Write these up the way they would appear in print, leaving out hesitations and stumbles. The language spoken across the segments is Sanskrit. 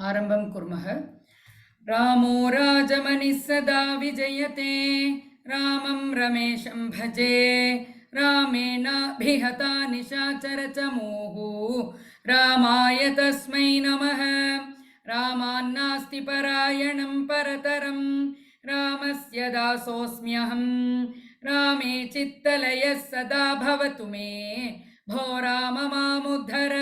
आरम्भं कुर्मः। रामो राजमणिः सदा विजयते, रामं रमेशं भजे, रामेणाभिहता निशाचरचमूः, रामाय तस्मै नमः। रामान्नास्ति परायणं परतरं, रामस्य दासोऽस्म्यहं, रामे चित्तलयः सदा भवतु मे, भो राम मामुद्धर।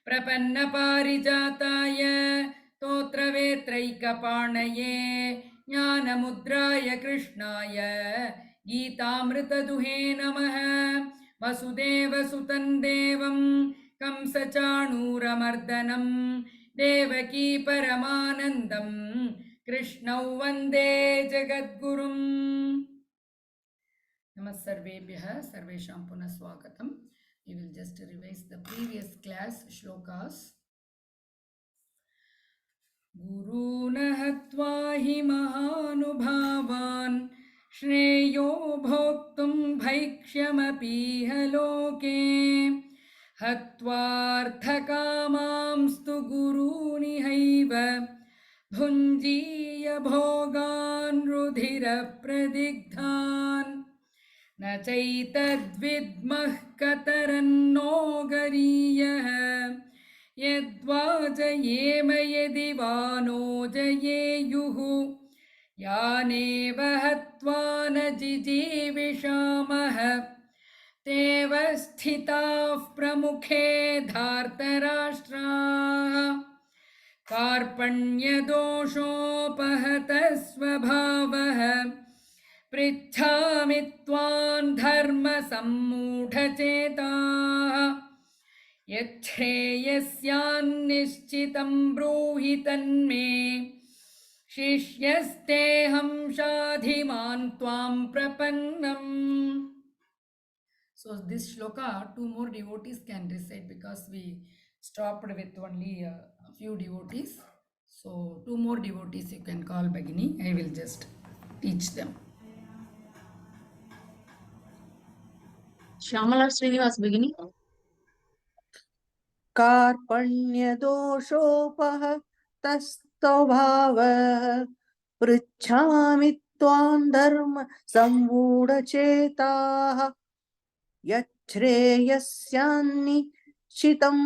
प्रपन्नपारिजाताय स्तोत्रवेत्रैकपाणये, ज्ञानमुद्राय कृष्णाय गीतामृतदुहे नमः। वसुदेवसुतं देवं कंसचाणूरमर्दनं, देवकी परमानन्दं कृष्णौ वन्दे जगद्गुरुम्। नमः सर्वेभ्यः, सर्वेषां पुनः स्वागतम्. We will just revise the previous class shlokas. गुरून् हत्वा हि महानुभावान्, श्रेयो भोक्तुं भैक्ष्यमपीह लोके, हत्वार्थकामांस्तु गुरूनिहैव, भुञ्जीय भोगान् रुधिरप्रदिग्धान्, न चैतद्विद्मः कतरन्नो गरीयः, यद्वा जयेम यदि वा नो जयेयुः, यानेव हत्वा न जिजीविषामः, तेव स्थिताः प्रमुखे धार्तराष्ट्राः, कार्पण्यदोषोपहतः स्वभावः, पृच्छामि त्वां धर्मसम्मूढचेताः, यच्छ्रेयस्यान्निश्चितं ब्रूहि तन्मे, शिष्यस्तेऽहं शाधिमान् त्वां प्रपन्नम्. So this shloka, two more devotees can recite because we stopped with only a few devotees. So two more devotees you can call Bhagini. I will just teach them. Shyamala Srinivas Bhagini. कार्पण्यदोषोपहतस्त्वभावः, पृच्छामि त्वां धर्म सम्मूढचेताः, यच्छ्रेयस्यान्निश्चितं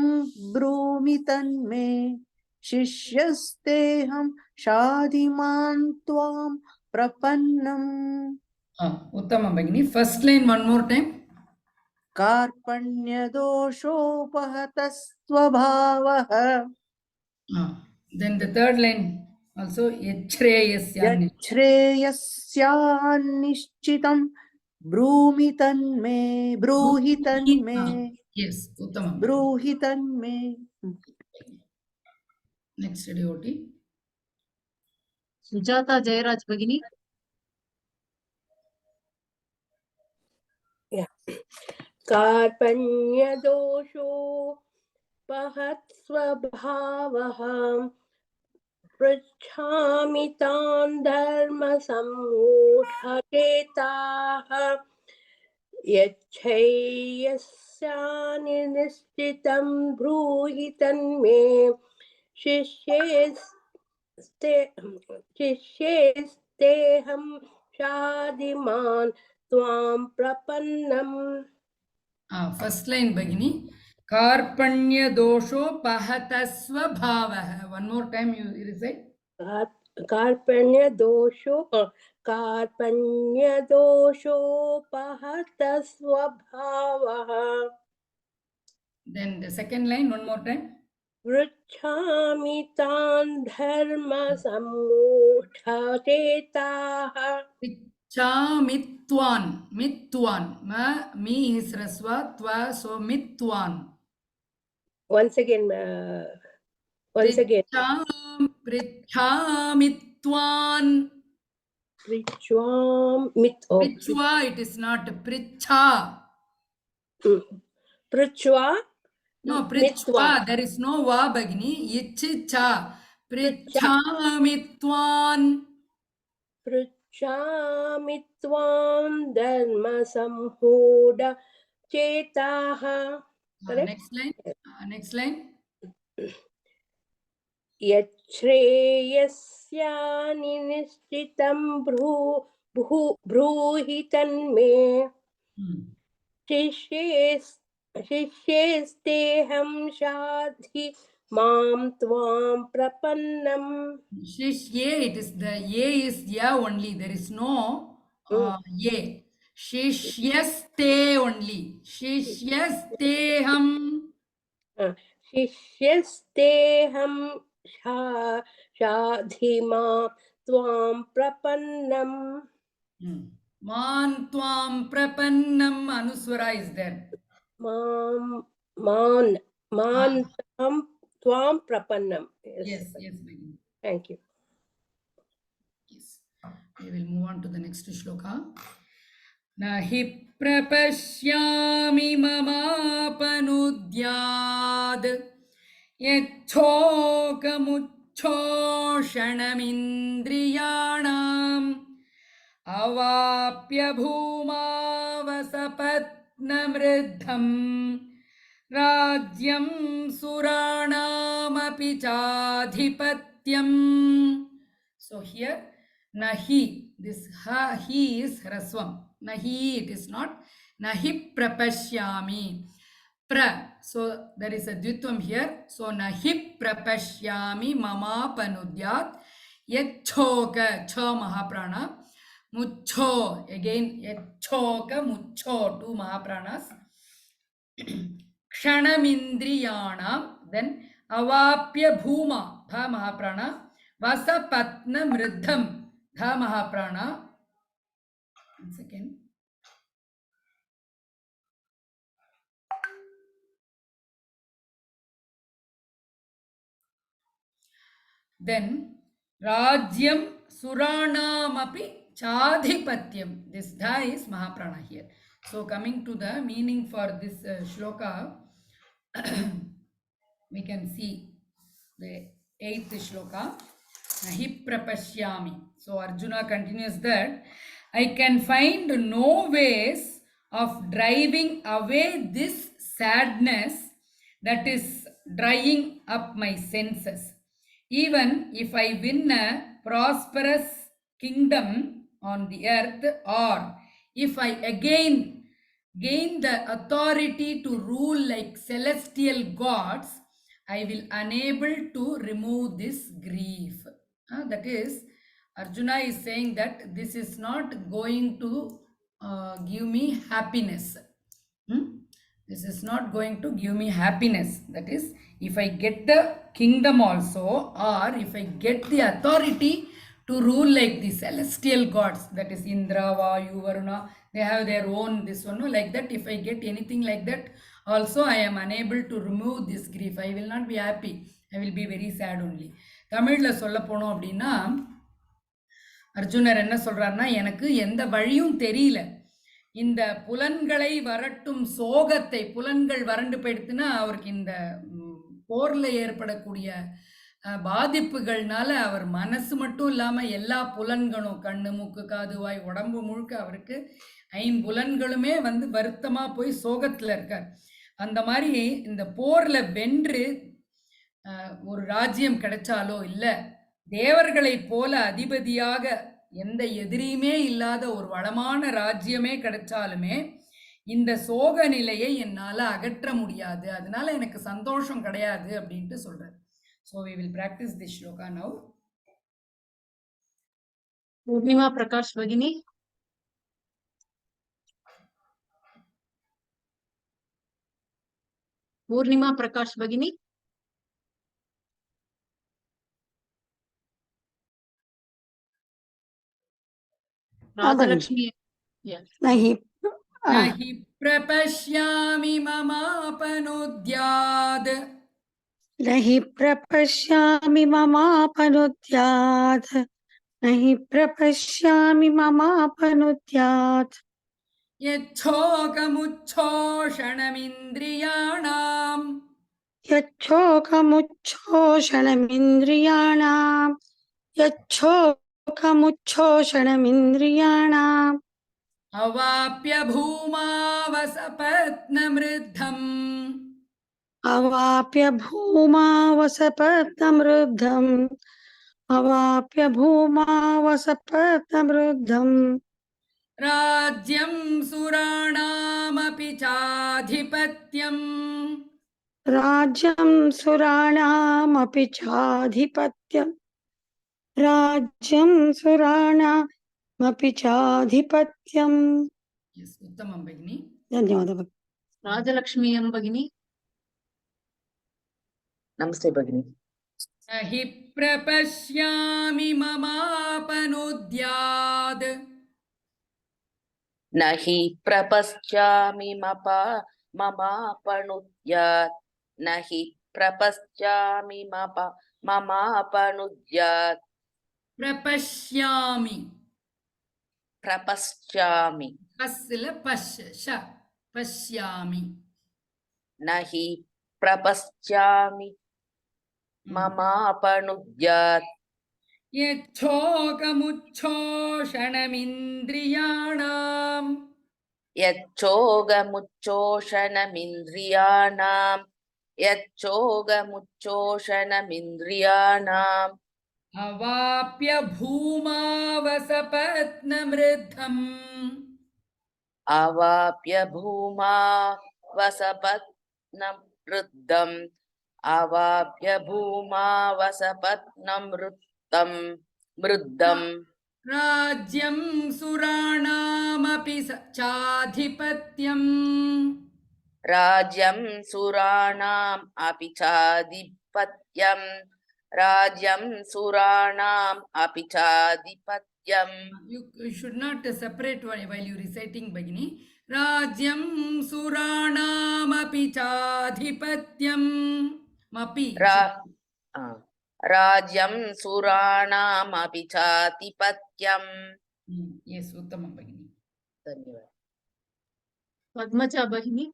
ब्रूमि तन्मे, शिष्यस्तेऽहं शाधिमान् त्वां प्रपन्नम्. Uttama Bhagini. First line one more time. कार्पण्यदोषोपहतस्त्वभावः. Then the third line also यच्छ्रेयस्यान्निश्चितं ब्रूहि तन्मे, ब्रूहि तन्मे. Yes, Uttama. ब्रूहि तन्मे. Next devotee. Sujata Jayaraj Bhagini. कार्पण्यदोषोपहत्स्वभावः, पृच्छामि तान् धर्मसम्मूढचेताः, यच्छ्रेयस्यान्निश्चितं ब्रूहि तन्मे, शिष्यस्तेऽहं शाधिमान् त्वां प्रपन्नम्. First line Bhagini. Karpanya dosho pahatasva bhavaha. One more time you recite. कार्पण्यदोषोपहतस्वभावः. Then the second line one more time. पृच्छामि तान् धर्मसम्मूढचेताः. Picchamitwan. Mitwan. Ma, mi is rasva, twa, so mitwan. Once again. Pritchamitwan. Prichwa, it is not pricha. Prichwa. No, prichwa, there is no va Bhagini. Ichicha. Prichamitwan. पृच्छामि त्वां धर्मसम्मूढचेताः. Next line. Next line. यच्छ्रेयस्यानि निश्चितं ब्रूहि तन्मे शिष्येस्तेऽहं शाधि मां त्वां प्रपन्नम्. Shishye, it is the A is ya only. There is no A. Shishyaste only. Shishyasteham. शिष्यस्तेऽहं शाधि मां त्वां प्रपन्नम्. Man tvam prapannam anuswara is there. मान त्वां प्रपन्नम. Yes, Bhagini. Thank you. Yes. We will move on to the next shloka. Nahi prapashyami mamapanudyad yachhokamuchchoshanamindriyanam avapya bhumavasapatnamriddham राज्यं सुराणामपि चाधिपत्यम्. So here nahi, this ha, he is hrasvam. Nahi, it is not. Nahi prapashyami. Pra, so there is a dvitvam here. So nahi prapashyami mama panudyat yachhoka, cha mahaprana, mucho, again yachhoka, mucho, two mahapranas. Kshanamindriyanam, then avapya bhuma, dha mahaprana, vasapatna mriddham, dha mahaprana. One second. Then rajyam suranamapi chadhipatyam. This dha is mahaprana here. So coming to the meaning for this shloka, we can see the 8th shloka. Nahi prapashyami. So Arjuna continues that I can find no ways of driving away this sadness that is drying up my senses. Even if I win a prosperous kingdom on the earth, or if I again gain the authority to rule like celestial gods, I will unable to remove this grief. That is, Arjuna is saying that this is not going to give me happiness. This is not going to give me happiness. That is, if I get the kingdom also, or if I get the authority to rule like the celestial gods, that is Indra, Vayu, Varuna, they have their own this one, no? Like that, if I get anything like that, also I am unable to remove this grief. I will not be happy. I will be very sad only. தமிழ்ல சொல்ல போனோம் அப்படின்னா அர்ஜுனர் என்ன சொல்றாருன்னா, எனக்கு எந்த வழியும் தெரியல, இந்த புலன்களை வரட்டும் சோகத்தை, புலன்கள் வறண்டு போயிடுத்துன்னா அவருக்கு இந்த போர்ல ஏற்படக்கூடிய பாதிப்புகள்னால அவர் மனசு மட்டும் இல்லாம எல்லா புலன்களும், கண்ணு மூக்கு காது வாய் உடம்பு முழுக்க அவருக்கு ஐம்புலன்களுமே வந்து வருத்தமா போய் சோகத்துல இருக்கார். அந்த மாதிரி இந்த போர்ல வென்று ஒரு ராஜ்யம் கிடைச்சாலோ, இல்ல தேவர்களை போல அதிபதியாக எந்த எதிரியுமே இல்லாத ஒரு வளமான ராஜ்யமே கிடைச்சாலுமே இந்த சோக நிலையை என்னால அகற்ற முடியாது, அதனால எனக்கு சந்தோஷம் கிடையாது அப்படின்ட்டு சொல்றாரு. So we will practice this shloka now. Purnima Prakash Bhagini. Purnima Prakash Bhagini. Rajalakshmi. Yes. Nahi Nahi prapashyami mamapanudyad. Nahi prapashyami mamapanudyat. Nahi prapashyami mamapanudyat. Yachhokamuchchoshanamindriyanam. Yachhokamuchchoshanamindriyanam. Yachhokamuchchoshanamindriyanam. Avapya bhumavasapatnamriddham. अवाप्य भूमा वसपत्नमृद्धम् अवाप्य भूमा वसपत्नमृद्धम् राज्यं सुराणामपि चाधिपत्यम् राज्यं सुराणामपि चाधिपत्यम् राज्यं सुराणामपि चाधिपत्यम् Yes, उत्तमं भगिनी. धन्यवादः राजलक्ष्मी अम्ब भगिनी. नमस्ते भगिनी। न हि प्रपश्यामि ममापनुद्याद् न हि प्रपश्यामि ममापनुद्यात् न हि प्रपश्यामि ममापनुद्यात् प्रपश्यामि प्रपश्यामि अस्य पश्य पश्यामि न हि प्रपश्यामि ममापनुद्यात् यच्छोकमुच्छोषणमिन्द्रियाणाम् यच्छोगमुच्छोषणमिन्द्रियाणाम् अवाप्य भूमावसपत्नमृद्धम् अवाप्य भूमा वसपत्नं वृद्धम् अवाप्य भूमा वसपत्नं मृद्धम् राज्यं सुराणामपि चाधिपत्यम् राज्यं सुराणाम् अपि चाधिपत्यम् राज्यं सुराणाम् अपि चाधिपत्यम्. You should not separate while you reciting Bhagini. Rajyam Suranamapi Chadhipatyam Mapi. राज्यं सुराणाम् अपि चाधिपत्यम्. Yes, Uttamam Bhagini. धन्यवाद. पद्मजा भगिनी.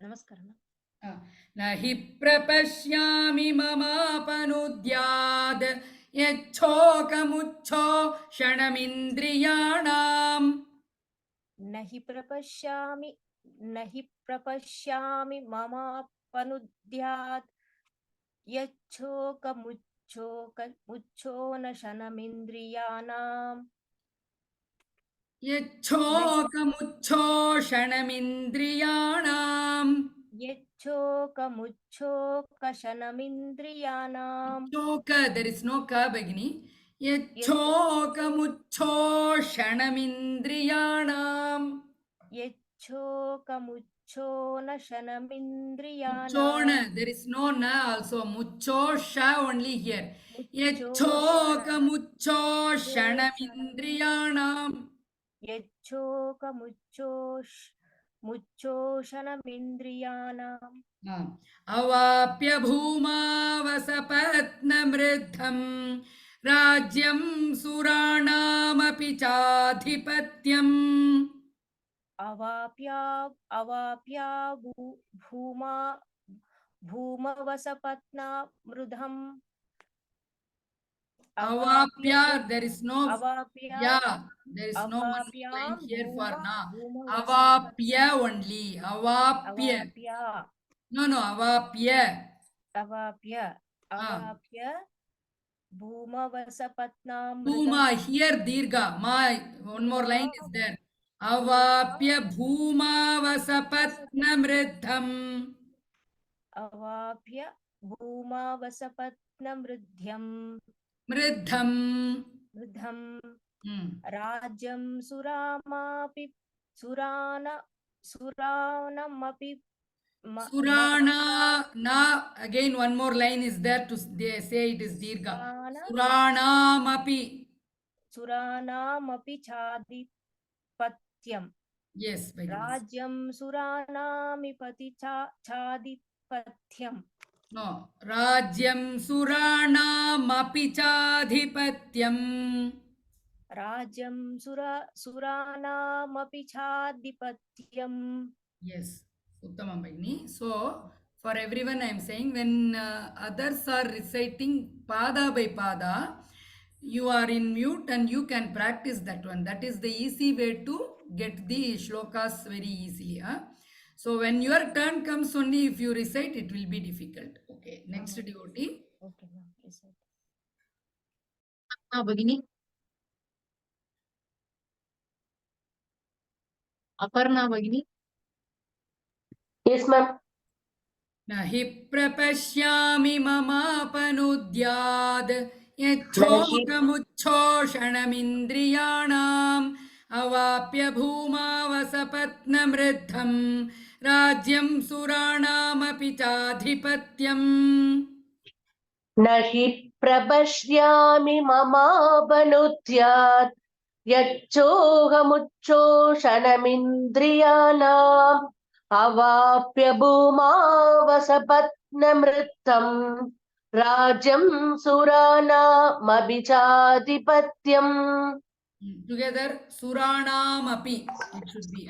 नमस्कार. न हि प्रपश्यामि ममापनुद्याद् यच्छोकमुच्छोषणमिन्द्रियाणाम् न हि प्रपश्यामि ममापनुद्यात् यच्छोकमुच्छोषणमिन्द्रियाणाम् यच्छोकमुच्छोषणमिन्द्रियाणाम् यच्छोकमुच्छोषणमिन्द्रियाणाम् Choka, there is no ka Bhagini. Yच्छोकमुच्छोषणमिन्द्रियाणाम् यच्छोकमुच्छोषणमिन्द्रियाणाम् Chona, there is no na also. Muchosha only here. Yच्छोकमुच्छोषणमिन्द्रियाणाम् यच्छोकमुच्छोषणमिन्द्रियाणाम् अवाप्य भूमावसपत्नमृद्धम् राज्यं सुराणामपि चाधिपत्यम् अवाप्या भूमवसपत्नामृद्धम् Avapya, there is no अवाप्या yeah, there is no one अवाप्या line here for na. भूमवसपत्ना Avapya only. Avapya. अवाप्या No, avapya. अवाप्य भूमवसपत्नामृतम् Bhuma, here dirgha. One more line is there. Avapya bhuma vasapatnamriddham. अवाप्य भूमवसपत्नमृद्धम् Mriddham. वृद्धम् राज्यं सुरानमपि Surana, na, again one more line is there to they say it is dirgha. सुरानामपि चाधिपत्यम् Yes, Bhagini. राज्यं सुरानामिपति चाधिपत्यम् No, Rajyam Suranaamapi Chadhipatyam. राज्यं सुरानामपि चाधिपत्यम् Yes, Uttamam Bhagini. So, for everyone I am saying, when others are reciting Pada by Pada, you are in mute and you can practice that one. That is the easy way to get the shlokas very easily. So when your turn comes only, if you recite, it will be difficult. Okay, next devotee. Okay, ma'am. Recite. भगिनी अपर्णा भगिनी Yes, ma'am. न हि प्रपश्यामि ममापनुद्याद् यच्छोकमुच्छोषणमिन्द्रियाणाम् अवाप्य भूमावसपत्नमृद्धं राज्यं सुराणामपि चाधिपत्यम् न हि प्रपश्यामि ममापनुद्यात् यच्चोहमुच्छोषणमिन्द्रियाणाम् अवाप्य भूमावसपत्नमृद्धम् राज्यं सुराणामभिचाधिपत्यम्. Together, Suranamapi, it should be.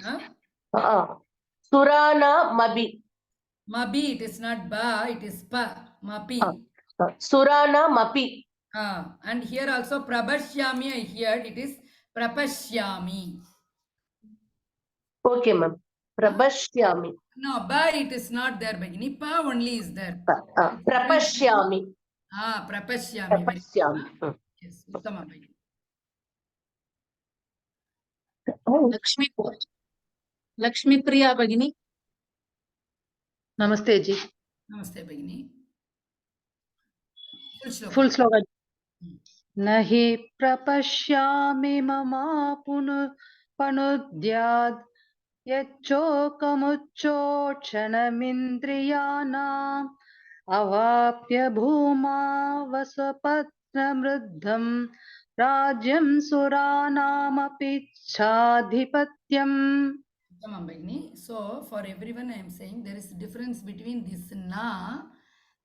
Suranamabi. Mabi, it is not ba, it is pa. Mapi. Suranamapi. And here also Prabhashyami, I heard it is Prapashyami. Okay, ma'am. Prabhashyami. No, ba it is not there, Bhagini. Pa only is there. Prapashyami. Prapashyami. Prapashyami. Yes, Uttama Bhagini. Lakshmi Lakshmi प्रिया भगिनी नमस्ते जी. Namaste, Bhagini. Full slogan. न हि प्रपश्यामि ममापुनुपनुद्याद् यच्चोकमुच्चोक्षणमिन्द्रियाणाम् अवाप्य भूमा वसपत्नमृद्धं राज्यं सुराणामपि चाधिपत्यम्. So for everyone I am saying there is a difference between this na.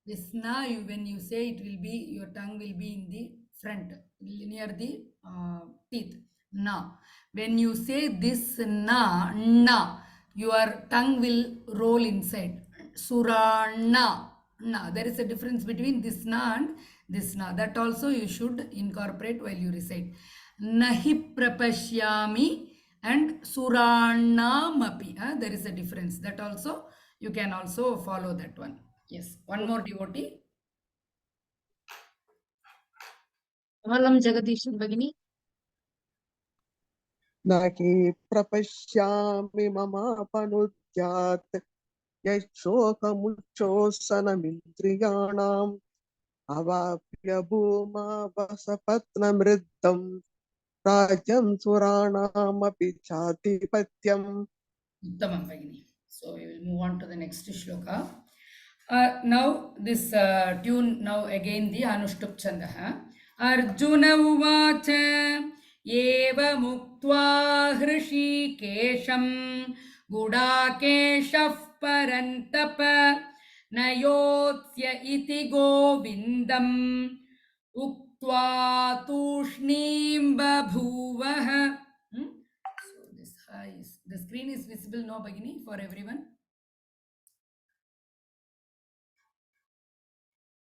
This na, when you say it will be, your tongue will be in the front, near the teeth. Na. When you say this na, your tongue will roll inside. Surana. Na. There is a difference between this na and this na. That also you should incorporate while you recite. Nahi prapashyami and Suranamapi. There is a difference. That also, you can also follow that one. Yes. One more devotee. Kamalam Jagadeesan भगिनी न हि प्रपश्यामि ममापनुद्यात् यच्छोकमुच्छोषणमिन्द्रियाणाम् अवाप्य भूमावसपत्नमृद्धम् राज्यं सुराणामपि चाधिपत्यम्. Uttamam Bhagini. So we will move on to the next shloka. Now this tune, now again the Anushtup Chandaha. Arjuna uvacha eva muktva hrishikesham gudakeshaf parantapa nayotsya iti govindam uktva tushnim babhuvaha. So this is, the screen is visible, no Bhagini, for everyone.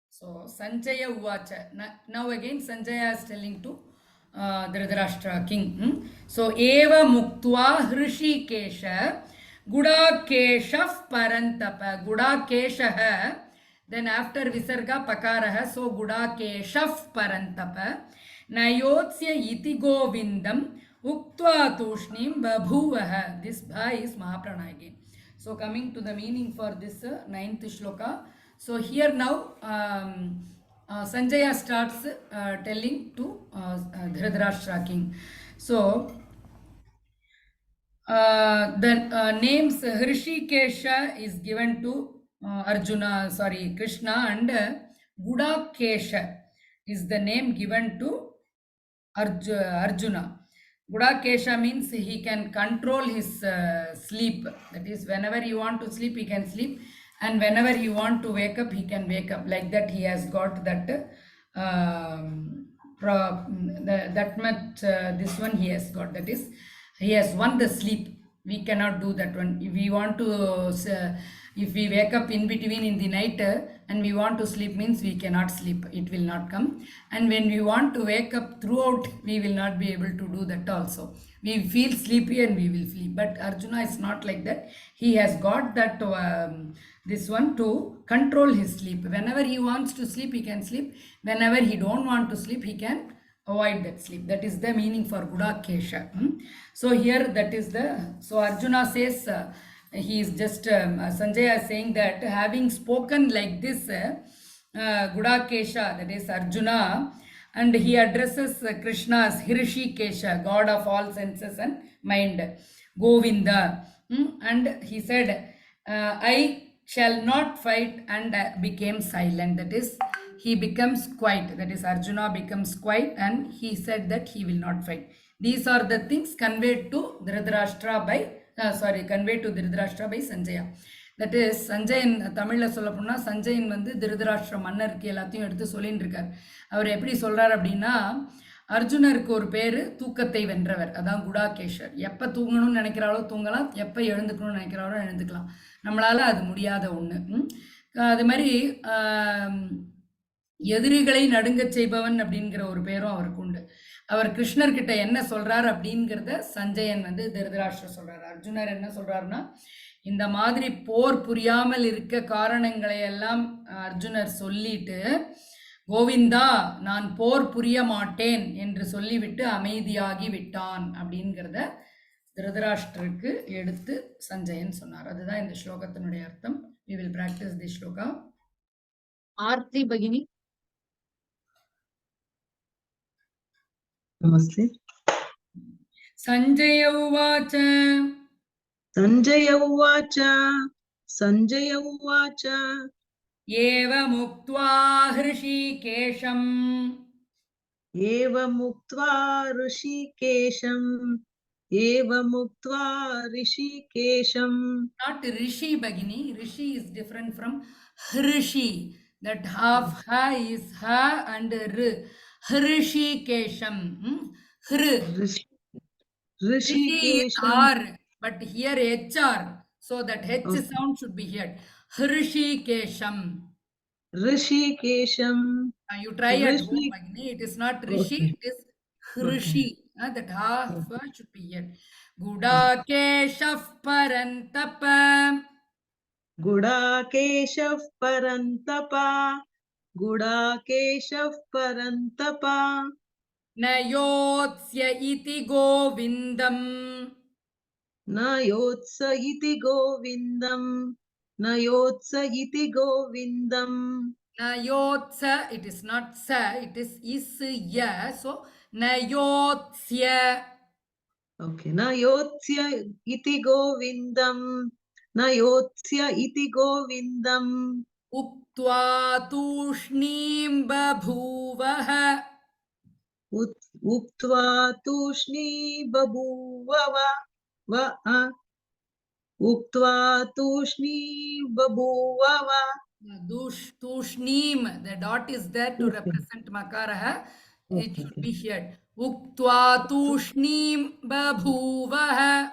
So Sanjaya Uvacha. Now again Sanjaya is telling to Dhritarashtra king. So Eva Muktva Hrishikesha Gudakeshaf Parantapa. Gudakesha. Then after Visarga Pakaraha. So Gudakeshaf Parantapa. Nayotsya iti govindam Uktva tushnim babhuvaha. This bha is Mahaprana again. So coming to the meaning for this ninth shloka. So here now Sanjaya starts telling to Dhritarashtra king. So the names Hrishikesha is given to Krishna, and Gudakesha is the name given to Arjuna. Gudakesha means he can control his sleep. That is, whenever you want to sleep, he can sleep. And whenever you want to wake up, he can wake up. Like that, he has got that that much. This one he has got. That is, he has won the sleep. We cannot do that one. If we want to, if we wake up in between in the night and we want to sleep, means we cannot sleep. It will not come. And when we want to wake up throughout, we will not be able to do that also. We feel sleepy and we will sleep. But Arjuna is not like that. He has got that this one to control his sleep. Whenever he wants to sleep, he can sleep. Whenever he don't want to sleep, he can avoid that sleep. That is the meaning for Gudakesha. So here that is the, so Arjuna says, he is just, Sanjaya is saying that having spoken like this, Gudakesha, that is Arjuna, and he addresses Krishna as Hrishikesha, God of all senses and mind, Govinda. And he said, I shall not fight, and became silent. That is, he becomes quiet. That is, Arjuna becomes quiet and he said that he will not fight. These are the things conveyed to Dhritarashtra by, conveyed to Dhritarashtra by Sanjaya. That is, Sanjayan தமிழில் சொல்ல போனால் சஞ்சயன் வந்து திருதராஷ்டிர மன்னருக்கு எல்லாத்தையும் எடுத்து சொல்லின்னு இருக்கார். அவர் எப்படி சொல்கிறார் அப்படின்னா, அர்ஜுனருக்கு ஒரு பேர் தூக்கத்தை வென்றவர், அதான் குடாகேஷர். எப்போ தூங்கணும்னு நினைக்கிறாரோ தூங்கலாம், எப்போ எழுந்துக்கணும்னு நினைக்கிறாரோ எழுந்துக்கலாம். நம்மளால் அது முடியாத ஒன்று. அது மாதிரி எதிரிகளை நடுங்கச் செய்பவன் அப்படிங்கிற ஒரு பேரும் அவருக்கு உண்டு. அவர் கிருஷ்ணர்கிட்ட என்ன சொல்கிறார் அப்படிங்கிறத சஞ்சயன் வந்து திருதராஷ்டிரர் சொல்கிறார். அர்ஜுனர் என்ன சொல்கிறாருன்னா, இந்த மாதிரி போர் புரியாமல் இருக்க காரணங்களை எல்லாம் அர்ஜுனர் சொல்லிட்டு, கோவிந்தா நான் போர் புரிய மாட்டேன் என்று சொல்லிவிட்டு அமைதியாகி விட்டான் அப்படிங்கிறத திருதராஷ்டிரருக்கு எடுத்து சஞ்சயன் சொன்னார். அதுதான் இந்த ஸ்லோகத்தினுடைய அர்த்தம். We will practice this shloka. आरती भगिनी. नमस्ते. संजय उवाच संजय उवाच संजय उवाच एवमुक्त्वा हृषीकेशम् एवमुक्त्वा ऋषिकेशम्. Not rishi bagini. Rishi is different from hrishi. That half ha is ha and r. Hrishikesham. Rishi is r, but here hr. So that h sound should be here. Hrishikesham. You try at home, Bagini. It is not rishi, it is hrishi. That half should be here. Gudakeshaf parantapa. गुडाकेशः परन्तपा न योत्स्य इति गोविन्दम्. न योत्स इति गोविन्दम्. न yotsa, it is not sa, it is ya. So न yotsya. Okay. न योत्स्य इति गोविन्दम्. उक्त्वा तूष्णीं बभूवः. उक्त्वा तूष्णीं बभूवः. Tooshneem, the dot is there to represent makaraha. It should be here. Uktva tooshneem babhuvah.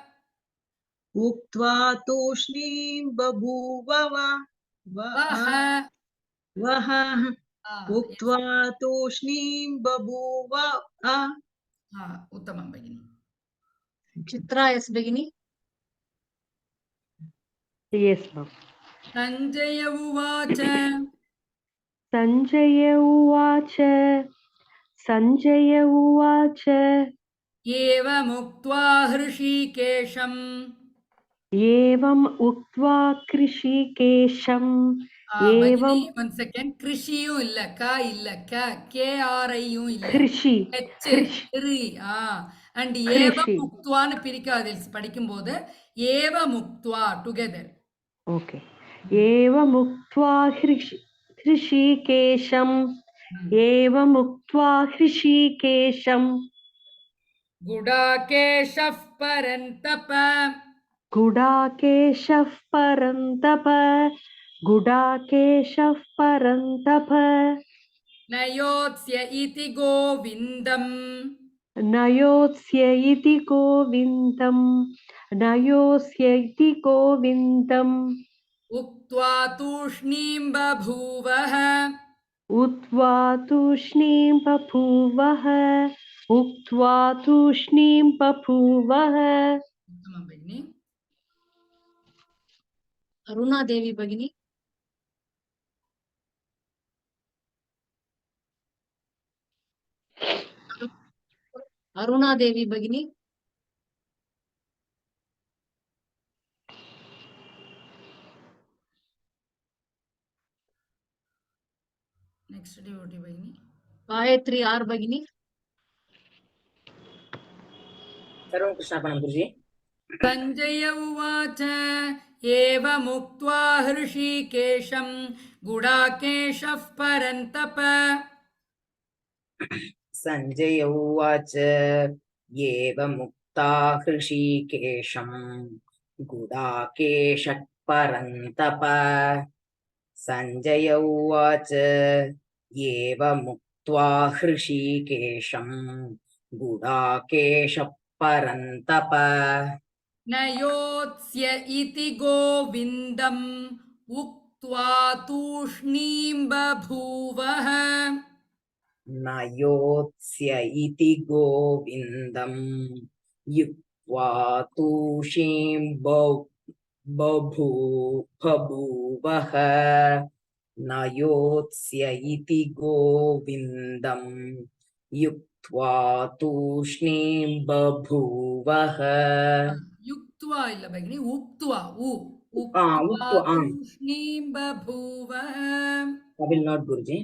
उक्त्वा तूष्णीं बभूवः. उक्त्वा तूष्णीं बभूवः. उत्तमं भगिनी. चित्रा एस भगिनी. Yes, ma'am. संजय उवाच एवमुक्त्वा हृषीकेशम्. एवम् उक्त्वा कृषिकेशम्. One second. Krishiயும் இல்ல, ka இல்ல, KRIயும் இல்ல. Krishi. And ஏவம் முக்த்வான்னு பிரிக்காது படிக்கும்போது. ஏவமுக்த்வா together. Okay. एवमुक्त्वा हृषीकेशम्. एवमुक्त्वा हृषीकेशम्. गुडाकेशः परन्तप. न योत्स्य इति गोविन्दम्. नयोत्स्य इति गोविन्दम् नयोस्य इति गोविन्दम् उक्त्वा तूष्णीं बभूवः उक्त्वा तूष्णीं बभूवः उक्त्वा तूष्णीं बभूवः उत्तमं भगिनि अरुणादेवी भगिनी अरुणादेवी भगिनी नेक्स्ट डिवोटी भगिनि गायत्री आर भगिनी सर्वं कृष्णार्पणं गुरुजी। सञ्जय उवाच एवमुक्त्वा हृषीकेशं गुडाकेशः परन्तप सञ्जय उवाच एवमुक्ता हृषीकेशं गुडाकेशः परन्तप। सञ्जय उवाच एवमुक्त्वा हृषीकेशं गुडाकेशः परन्तप। न योत्स्य इति गोविन्दम् उक्त्वा तूष्णीं बभूवः न योत्स्य इति गोविन्दम् युक्त्वा तूष्णीं बभूवः। न योत्स्य इति गोविन्दम् युक्त्वा तूष्णीं बभूवः। युक्त्वा इल्ल भगिनि उक्त्वा उक्त्वा, तूष्णीं बभूवः I will not Guruji.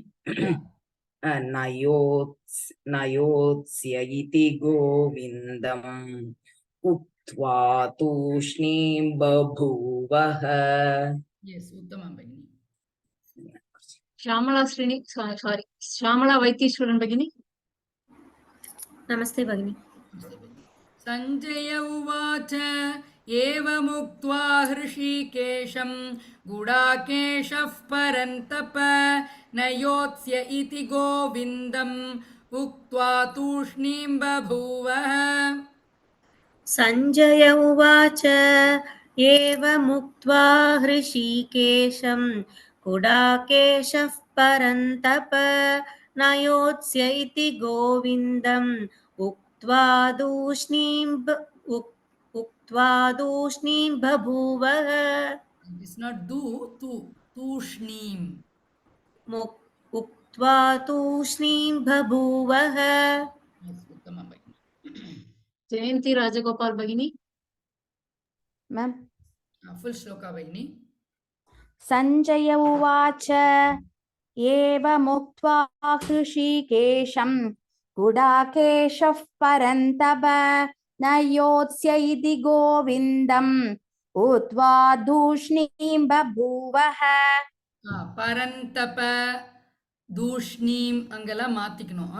नयोत्स्य इति गोविन्दम् उक्त्वा तूष्णीं बभूवः। यस् उत्तमं भगिनि श्यामला श्रीनि सारी श्यामला वैतीश्वरन् भगिनी नमस्ते भगिनी। सञ्जय उवाच एवमुक्त्वा हृषीकेशं गुडाकेशः परन्तप न योत्स्य इति गोविन्दम् उक्त्वा तूष्णीं बभूवः सञ्जय उवाच एवमुक्त्वा हृषीकेशं गुडाकेशः परन्तप न योत्स्य इति गोविन्दम् उक्त्वा तूष्णीं बभूवः। It is not do, तूष्णीं उक्त्वा तूष्णीं बभूवः। Yes, उत्तमं भगिनि जयंती राजगोपाल भगिनी मैम फुल् श्लोका भगिनि संजय उवाच एवमुक्त्वा हृषीकेशं गुडाकेशः परन्तप न योत्स्य इति गोविन्दम् उक्त्वा तूष्णीं बभूवः பரந்தப தூஷ்ணீம் அங்கெல்லாம் மாத்திக்கணும்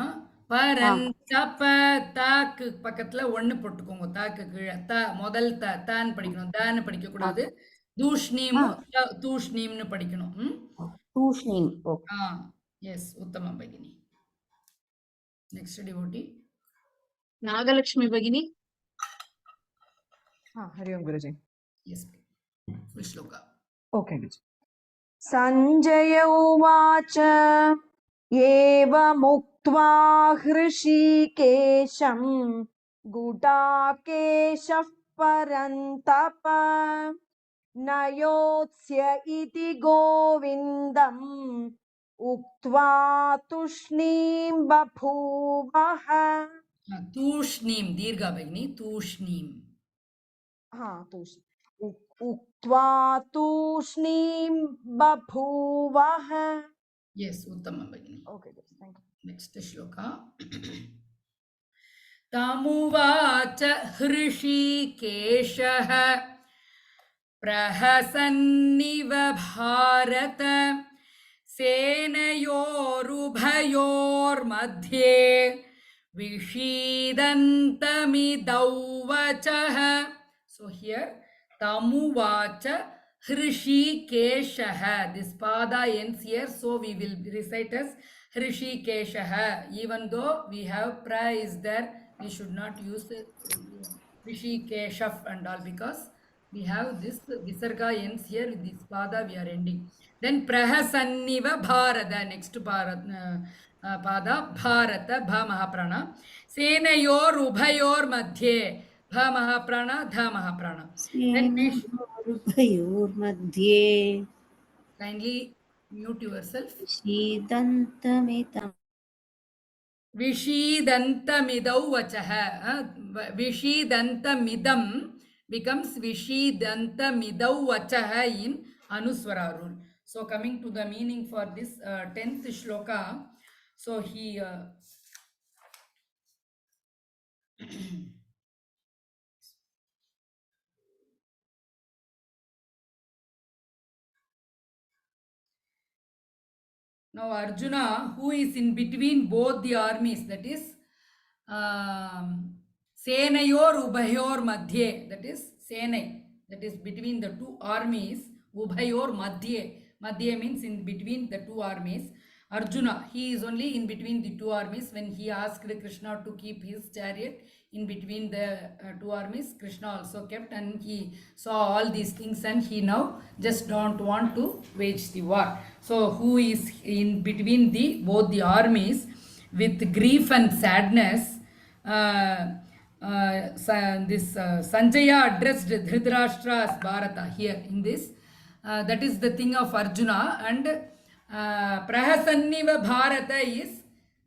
பரந்தப தாக்கு பக்கத்துல ஒண்ணு போட்டுக்கோங்க தாக்கு கீழே முதல் தான் படிக்கணும் தான்னு படிக்க கூடாது தூஷ்ணீமும் தூஷ்ணீம்னு படிக்கணும் तूष्णीं எஸ் உத்தமம் பகினி நெக்ஸ்ட் டிவோட்டி नागलक्ष्मी भगिनी हरि ओम गुरुजी எஸ் फुल श्लोका ओके गुरुजी सञ्जय उवाच एवमुक्त्वा हृषीकेशं गुडाकेशः परन्तप न योत्स्य इति गोविन्दम् उक्त्वा तूष्णीं बभूवः तूष्णीं दीर्घा भगिनी तूष्णीं उक्त्वा तूष्णीं बभूवः यस उत्तमं भगिनी ओके थैंक यू नेक्स्ट श्लोका तमुवाच हृषीकेशः प्रहसन्निव भारत सेनयोरुभयोर्मध्ये विषीदन्तमिदौ वचः so here tamuvacha Hrishikeshaha. This pada ends here, so we will recite as Hrishikeshaha. Even though we have pra is there, we should not use Rishikeshaf and all, because we have this Visarga ends here with this Pada we are ending. Then Prahasanniva Bharata, next Pada, Bharata, Bha Mahaprana. Senayor Ubhayor Madhye, Bha Mahaprana, Dha Mahaprana. Then सेनयोरुभयोर्मध्ये kindly mute yourself. शीदन्तमिदं Vishidantamidau vachaha. Vishidantamidam becomes Vishidantamidau vachaha in Anuswara rule. So coming to the meaning for this 10th shloka. So he now Arjuna, who is in between both the armies, that is Senayor Ubhayor Madhye, that is Senai, that is between the two armies. Ubhayor Madhye, Madhye means in between the two armies. Arjuna, he is only in between the two armies. When he asked Krishna to keep his chariot in between the two armies, Krishna also kept, and he saw all these things, and he now just don't want to wage the war. So who is in between both the armies with grief and sadness? Sanjaya addressed Dhritarashtra as Bharata here in this. That is the thing of Arjuna, and Prahasanniva Bharata is,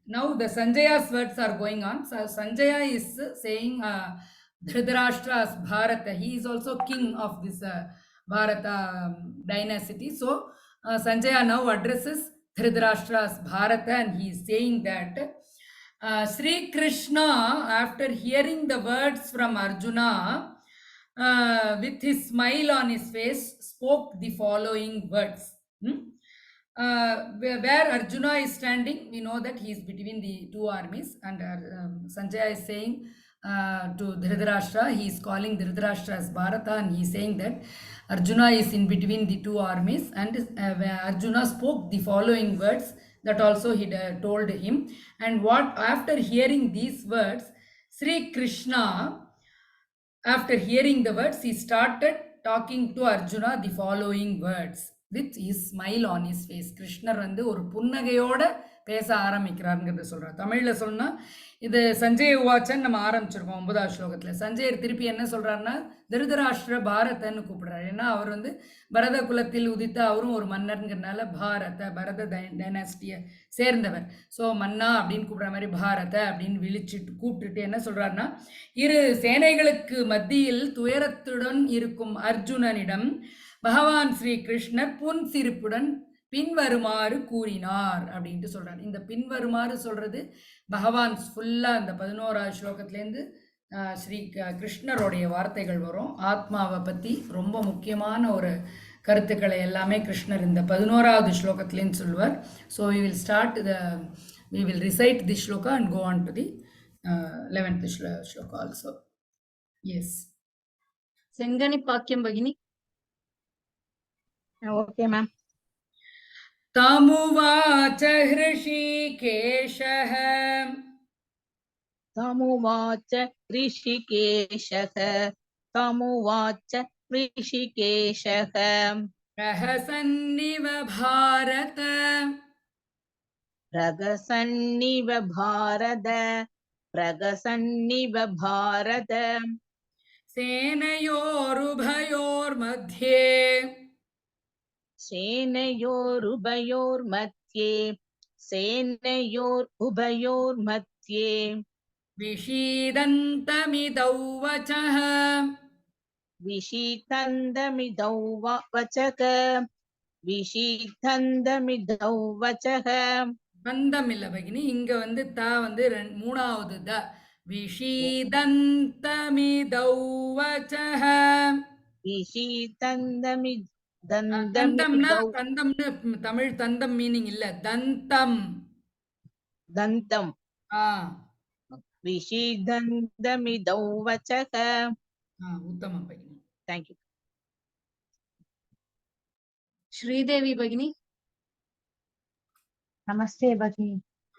now the Sanjaya's words are going on. So Sanjaya is saying Dhritarashtra as Bharata. He is also king of this Bharata dynasty. So Sanjaya now addresses Dhritarashtra as Bharata, and he is saying that Sri Krishna, after hearing the words from Arjuna, with his smile on his face, spoke the following words. Where Arjuna is standing, we know that he is between the two armies, and Sanjaya is saying to Dhritarashtra, he is calling Dhritarashtra as Bharata, and he is saying that Arjuna is in between the two armies, and Arjuna spoke the following words that also he told him. And what, after hearing these words, Sri Krishna, after hearing the words, he started talking to Arjuna the following words with his smile on his face. கிருஷ்ணர் வந்து ஒரு புன்னகையோட பேச ஆரம்பிக்கிறாருங்கிறத சொல்றார். தமிழ்ல சொன்னா இது சஞ்சய உவாச்சன் நம்ம ஆரம்பிச்சிருக்கோம் 9வது ஸ்லோகத்துல. சஞ்சயர் திருப்பி என்ன சொல்றாருன்னா திருதராஷ்டிர பாரதன்னு கூப்பிடுறாரு. ஏன்னா அவர் வந்து பரத குலத்தில் உதித்த அவரும் ஒரு மன்னர்ங்கிறதுனால பரத டைனாஸ்டிய சேர்ந்தவர். ஸோ மன்னா அப்படின்னு கூப்பிடுற மாதிரி பாரத அப்படின்னு விழிச்சிட்டு கூப்பிட்டுட்டு என்ன சொல்றாருன்னா, இரு சேனைகளுக்கு மத்தியில் துயரத்துடன் இருக்கும் அர்ஜுனனிடம் பகவான் ஸ்ரீ கிருஷ்ணர் புன்சிரிப்புடன் பின்வருமாறு கூறினார் அப்படின்ட்டு சொல்றாரு. இந்த பின்வருமாறு சொல்றது பகவான் ஃபுல்லா அந்த 11வது ஸ்லோகத்திலேருந்து ஸ்ரீ கிருஷ்ணருடைய வார்த்தைகள் வரும். ஆத்மாவை பத்தி ரொம்ப முக்கியமான ஒரு கருத்துக்களை எல்லாமே கிருஷ்ணர் இந்த 11வது ஸ்லோகத்திலேருந்து சொல்லுவார். So we will recite this shloka and go on to the 11th shloka also. Yes. செங்கனி பாக்கியம் பகினி. Okay, ma'am. तमुवाच हृषीकेशः तमुवाच ऋषिकेशः तमुवाच ऋषिकेशः प्रहसन्निव भारत प्रगसन्निव भारत सेनयोरुभयोर्मध्ये सेनयोरुभयोर्मध्ये विषीदन्तमिदौ वचः विषीदन्तमिदौ वचः பந்தம் இல்ல பகினி, இங்க வந்து த வந்து 3வது த. விஷீதந்தமிதௌ வசஹ. தந்தம்னா தந்தம்னு தமிழ் தந்தம் மீனிங் இல்ல, தந்தம். தந்தம். விஷீதந்தமிதௌ வசஹ. உத்தமம் பகினி. Thank you. Sridevi பகினி. Namaste, Bhagini.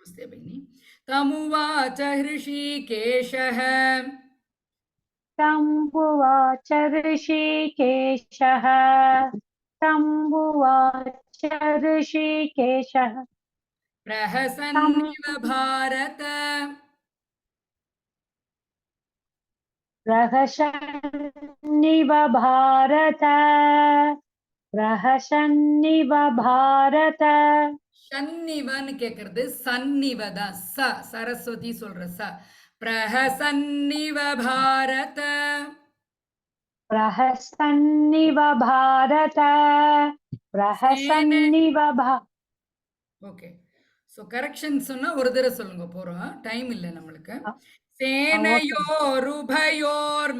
नमस्ते भगिनी तमुवाच हृषीकेशः तम्बुवाच ऋषिकेशः तम्बुवाच ऋषिकेशः प्रहसन्निव भारत प्रहसन्निव भारत प्रहसन्निव भारत ஷன்னிவன்னு கேக்குறது சன்னிவதான் ச சரஸ்வதி சொல்ற ச பிரஹசன்னிவ பாரத प्रहसन्निव भारत प्रहसन्निव ஓகே ஸோ கரெக்ஷன் சொன்னா ஒரு தடவை சொல்லுங்க போறோம் டைம் இல்லை நம்மளுக்கு okay. சேனையோருபயோர்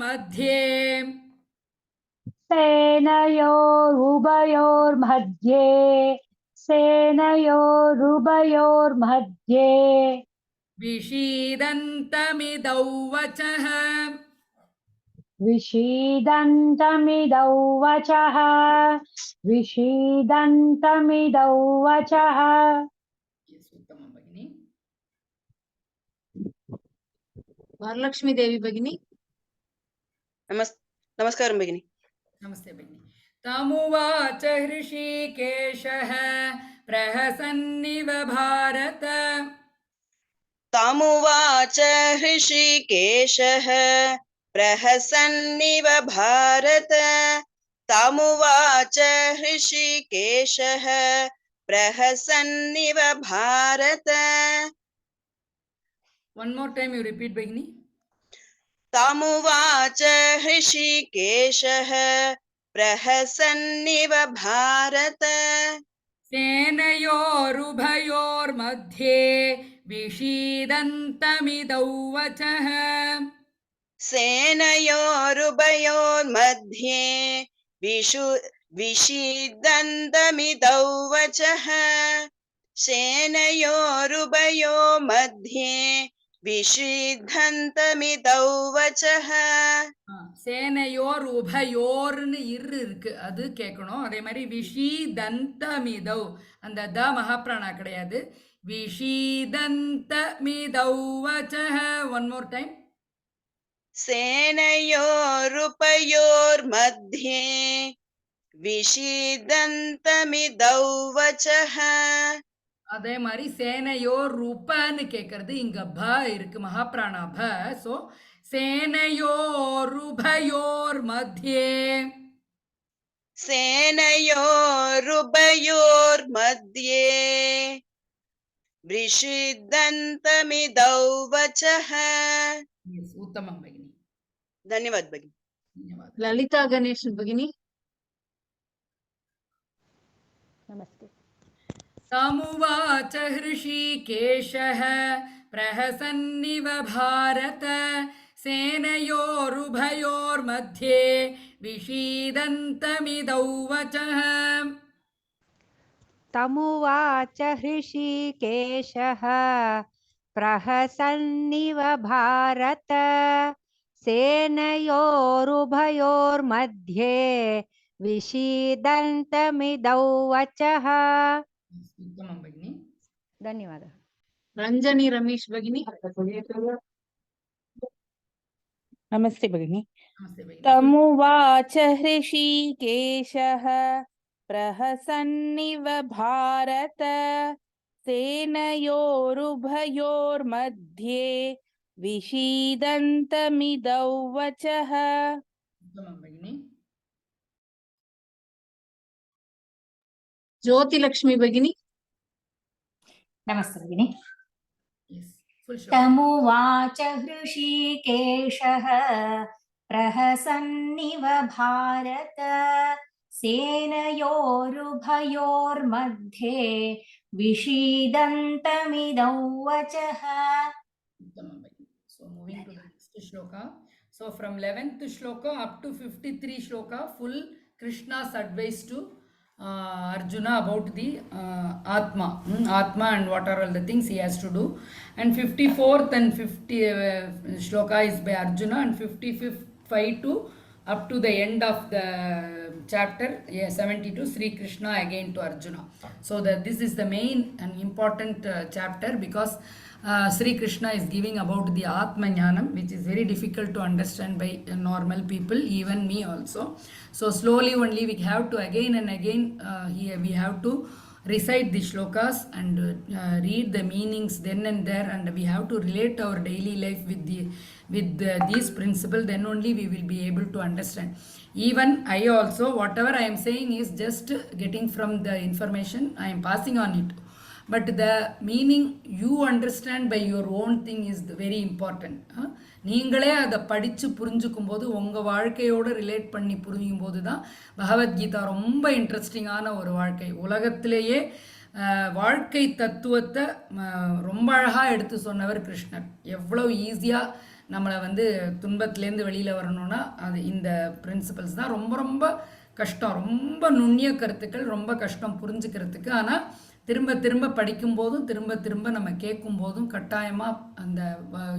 மத்தியே सेनयोरुभयोर्मध्ये सेनयोरुभयोर्मध्ये विषीदन्तमिदौ वचः विषीदन्तमिदौ वचः विषीदन्तमिदौ वचः उत्तमं भगिनी वरलक्ष्मी देवी भगिनी नमस्कारं भगिनि नमस्ते भगिनी तमुवाच हृषीकेशः प्रहसन्निव भारत तामुवाच हृषीकेशः प्रहसन्निव भारत तामुवाच हृषीकेशः प्रहसन्निव Bharata One more time you repeat भगिनी तामुवाच हृषीकेशः प्रहसन्निव भारत सेनयोरुभयोर्मध्ये विषीदन्तमिदौ वचः सेनयोरुभयोर्मध्ये विषीदन्तमिदौ वचः सेनयोरुभयोर्मध्ये विषीदन्तमिदौ वचः சேனையோர் உபயோர்னு இருக்கு அது கேட்கணும் அதே மாதிரி விஷீதந்தமிதௌ அந்த த மகாப்ராணா கிடையாது விஷீதந்தமிதௌ வச்சஹ ஒன் மோர் டைம் सेनयोरुभयोर्मध्ये विषीदन्तमिदौ वचः அதே மாதிரி சேனையோர் ரூபன்னு கேட்கறது இங்க ப இருக்கு மகாப்ராணா ப சோ सेनयोरुभयोर् मध्ये सेनयोरुभयोर्मध्ये विषीदन्तमिदौ वचः उत्तमं भगिनी धन्यवाद भगिनी धन्यवादः ललिता गणेश भगिनी नमस्ते तमुवाच हृषीकेशः प्रहसन्निव भारत सेनयोरुभयोर्मध्ये विषीदन्तमिदौ वचः तमुवाच हृषीकेशः प्रहसन्निव भारत सेनयोरुभयोर्मध्ये विषीदन्तमिदौ वचः उत्तमं भगिनी धन्यवादः रंजनी रमेश भगिनी नमस्ते भगिनि नमस्ते भगिनी तमुवाच हृषीकेशः प्रहसन्निव भारत सेनयोरुभयोर्मध्ये विषीदन्तमिदौ वचः उत्तमं भगिनी ज्योति लक्ष्मी भगिनी नमस्ते भगिनि yes full shot तमुवाच हृषीकेशः प्रहसन्निव भारत सेनयोरुभयोर्मध्ये विषीदन्तमिदौ वचः उत्तमं भगिनी so moving to the next shloka so from 11th shloka up to 53 shloka full Krishna's advice to Arjuna about the Atma and what are all the things he has to do and 54th and 50 shloka is by Arjuna and 55th to up to the end of the chapter 72, Sri Krishna again to Arjuna. So this is the main and important chapter, because Sri Krishna is giving about the Atma Jnanam, which is very difficult to understand by normal people, even me also. So slowly only we have to again and again we have to recite the shlokas and read the meanings then and there, and we have to relate our daily life with these principles. Then only we will be able to understand. Even I also, whatever I am saying is just getting from the information, I am passing on it. But the meaning you understand by your own thing is very important. நீங்களே அதை படித்து புரிஞ்சுக்கும் போது, உங்கள் வாழ்க்கையோடு ரிலேட் பண்ணி புரியும் போது தான் பகவத்கீதா ரொம்ப இன்ட்ரெஸ்டிங்கான ஒரு வாழ்க்கை. உலகத்திலேயே வாழ்க்கை தத்துவத்தை ரொம்ப அழகாக எடுத்து சொன்னவர் கிருஷ்ணர். எவ்வளோ ஈஸியாக நம்மளை துன்பத்திலேருந்து வெளியில் வரணும்னா அது இந்த பிரின்சிபல்ஸ் தான். ரொம்ப ரொம்ப கஷ்டம், ரொம்ப நுண்ணிய கருத்துக்கள், ரொம்ப கஷ்டம் புரிஞ்சுக்கிறதுக்கு. ஆனால் திரும்ப திரும்ப படிக்கும்போதும் திரும்ப நம்ம கேட்கும் போதும் கட்டாயமாக அந்த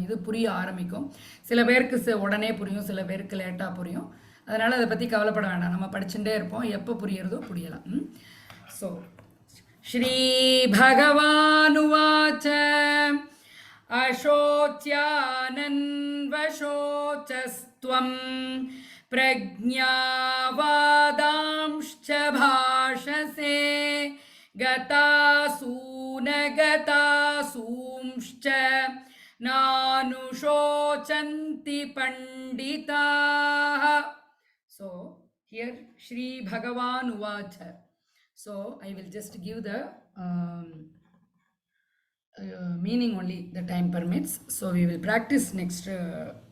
இது புரிய ஆரம்பிக்கும். சில பேருக்கு உடனே புரியும், சில பேருக்கு லேட்டாக புரியும். அதனால் அதை பற்றி கவலைப்பட வேண்டாம், நம்ம படிச்சுட்டே இருப்போம், எப்போ புரியறதோ புரியலாம். ஸோ ஸ்ரீ பகவானுவாச்ச அசோச்யானன் வசோச்சஸ்த்வம் பிரஜ்ஞாவாதாம்ஷ்ச பாஷசே गतासून गतासूंश्च नानुशोचन्ति पंडिताः. So here Shri Bhagavan Uvacha. So I will just give the meaning only, the time permits. So we will practice next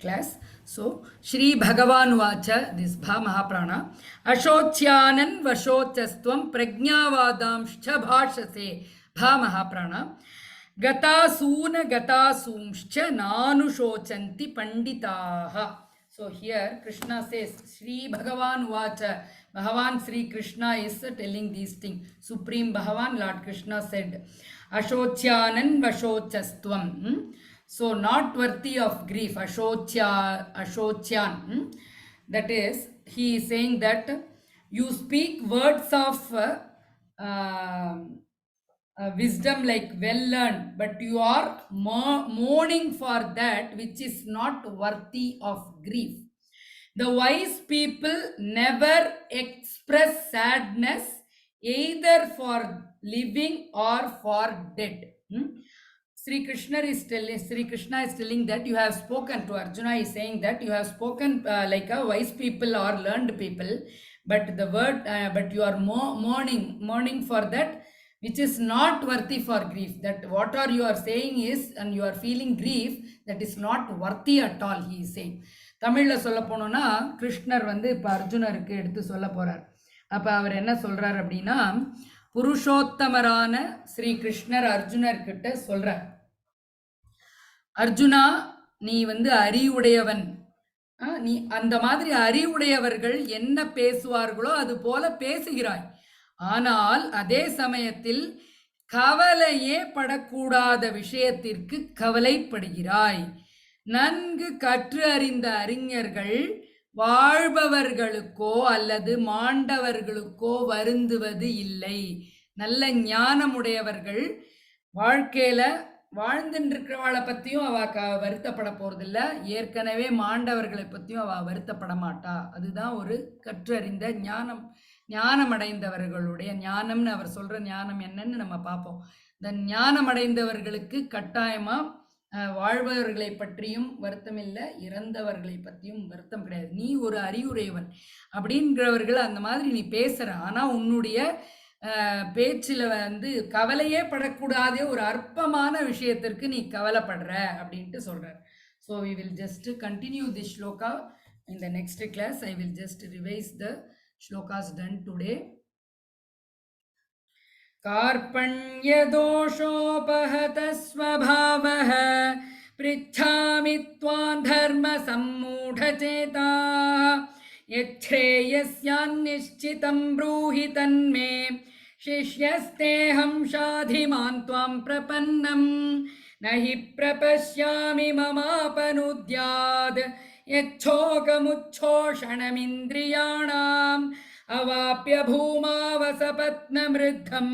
class. So Shri Bhagavan Uvacha, this Bha Mahaprana. Ashocyanan Vashochastvam Prajnavadamscha Bhashase. Bha Mahaprana. Gatasuna Gatasumscha Nanushochanti Panditaha. So here Krishna says, Shri Bhagavan Uvacha. Bhagavan Sri Krishna is telling these things. Supreme Bhagavan Lord Krishna said, Ashocyanan Vashochastvam. So not worthy of grief. Ashocyan. That is, he is saying that you speak words of wisdom like well learned, but you are mourning for that which is not worthy of grief. The wise people never express sadness either for living or for dead. Sri Krishna is telling that you have spoken to Arjuna. Is saying that you have spoken like a wise people or learned people, but the word but you are mourning for that which is not worthy for grief. That what are you are saying is, and you are feeling grief, that is not worthy at all, he is saying. தமிழில் சொல்ல போனோன்னா கிருஷ்ணர் இப்போ அர்ஜுனருக்கு எடுத்து சொல்ல போகிறார். அப்போ அவர் என்ன சொல்கிறார் அப்படின்னா, புருஷோத்தமரான ஸ்ரீ கிருஷ்ணர் அர்ஜுனர்கிட்ட சொல்கிறார், அர்ஜுனா நீ அறிவுடையவன், நீ அந்த மாதிரி அறிவுடையவர்கள் என்ன பேசுவார்களோ அது போல பேசுகிறாய். ஆனால் அதே சமயத்தில் கவலையே படக்கூடாத விஷயத்திற்கு கவலைப்படுகிறாய். நன்கு கற்று அறிந்த அறிஞர்கள் வாழ்பவர்களுக்கோ அல்லது மாண்டவர்களுக்கோ வருந்துவது இல்லை. நல்ல ஞானமுடையவர்கள் வாழ்க்கையில வாழ்ந்துருக்கிறவளை பற்றியும் அவ வருத்தப்பட போறதில்ல, ஏற்கனவே மாண்டவர்களை பற்றியும் அவ வருத்தப்பட மாட்டா. அதுதான் ஒரு கற்றறிந்த ஞானமடைந்தவர்களுடைய ஞானம்னு அவர் சொல்ற ஞானம் என்னன்னு நம்ம பார்ப்போம். இந்த ஞானமடைந்தவர்களுக்கு கட்டாயமா வாழ்பவர்களை பற்றியும் வருத்தம் இல்லை, இறந்தவர்களை பற்றியும் வருத்தம் கிடையாது. நீ ஒரு அறிவுரையவன் அப்படின்றவர்கள் அந்த மாதிரி நீ பேசுற, ஆனா உன்னுடைய பேச்சில் கவலையே படக்கூடாதே ஒரு அற்பமான விஷயத்திற்கு நீ கவலைப்படுற அப்படின்ட்டு சொல்றார். So we will just continue this shloka in the next class. I will just revise the shlokas done today. कार्पण्य दोषोपहत स्वभावः पृच्छामि त्वां धर्म सम्मूढचेताः यच्छ्रेयस्यान्निश्चितं ब्रूहि तन्मे शिष्यस्तेऽहं शाधिमान् त्वां प्रपन्नं न हि प्रपश्यामि ममापनुद्याद् यच्छोकमुच्छोषणमिन्द्रियाणाम् अवाप्य भूमावसपत्नमृद्धं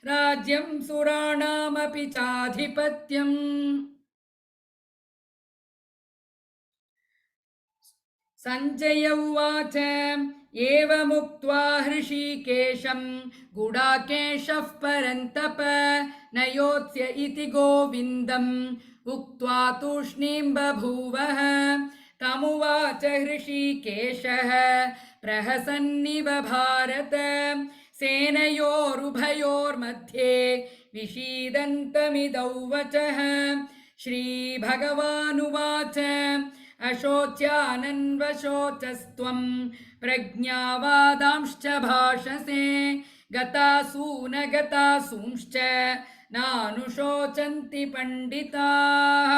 राज्यं सुराणामपि चाधिपत्यम् सञ्जय उवाच एवमुक्त्वा हृषीकेशं गुडाकेशः परन्तप न योत्स्य इति गोविन्दम् उक्त्वा तूष्णीं बभूवः तमुवाच हृषीकेशः प्रहसन्निव भारत सेनयोरुभयोर्मध्ये विषीदन्तमिदौ वचः श्रीभगवानुवाच अशोच्यानन्वशोचस्त्वं प्रज्ञावादांश्च भाषसे गतासून गतासूंश्च नानुशोचन्ति पण्डिताः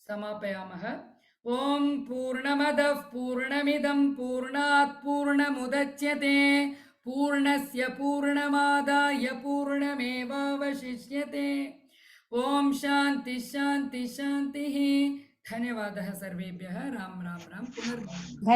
समापयामः ॐ पूर्णमदः पूर्णमिदं पूर्णात् पूर्णमुदच्यते पूर्णस्य पूर्णमादाय पूर्णमेवावशिष्यते ॐ शान्ति शान्ति शान्तिः धन्यवादः सर्वेभ्यः राम राम राम पुनर्मिलामः।